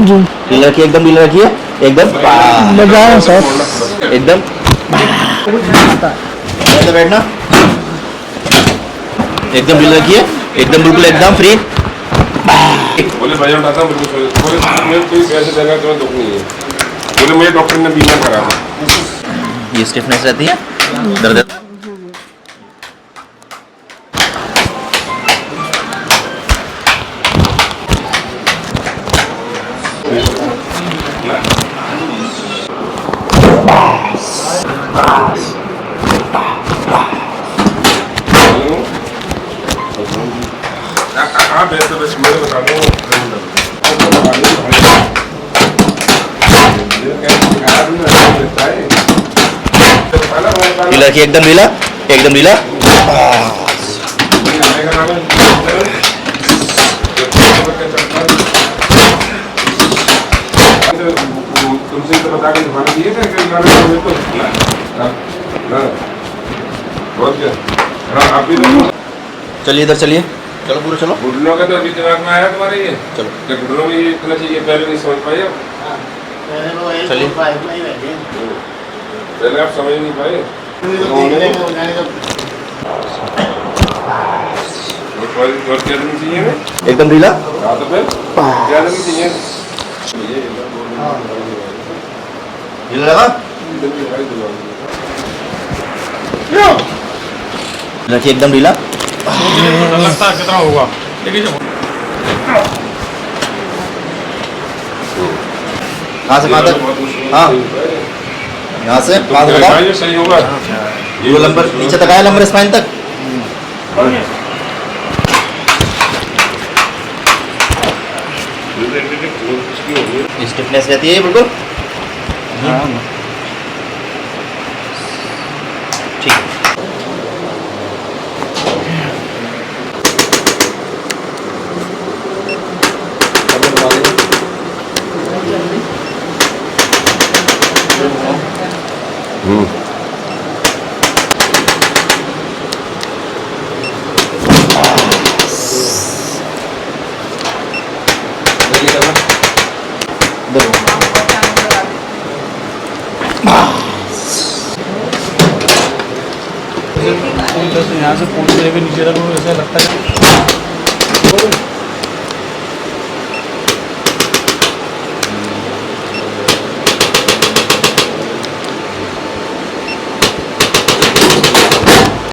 जी ढीला रखिए, एकदम ढीला रखिए, एकदम बजाय सर एकदम ऐसे बैठना, एकदम ढीला रखिए, एकदम बिल्कुल एकदम फ्री। बोले भाई उठाता हूँ बिल्कुल, बोले मेरे कोई पैसे देगा तो दुख नहीं है, बोले मुझे डॉक्टर ने बीमा करा था। ये स्टिफनेस रहती है, दर्द हाँ बेस्ट बेस्ट मैं बता दूँ। ढीला रखिए, एकदम ढीला, एकदम ढीला। तुमसे तो बता के दिखाने दिए थे कि बहुत क्या आप भी चलिए इधर चलिए, चलो पूरा चलो। घुटनों का तो अभी दिमाग में आया तुम्हारे ये, चलो कि घुटनों में ये इतना चाहिए, पहले नहीं समझ पाए आप, चलिए। पहले आप समझ नहीं पाए। और क्या दिन चाहिए हमें? एकदम ढीला, हाँ तो फिर क्या दिन चाहिए? ढीला लगा, रखिए एकदम ढीला। कितना होगा कहाँ से कहाँ तक? हाँ यहाँ से कहाँ से बताओ, ये सही होगा। ये लंबर नीचे तक आया, लंबर स्पाइन तक। स्टिफनेस रहती है ये बिल्कुल ठीक है। यहाँ से पूछ लेके नीचे तक ऐसा लगता है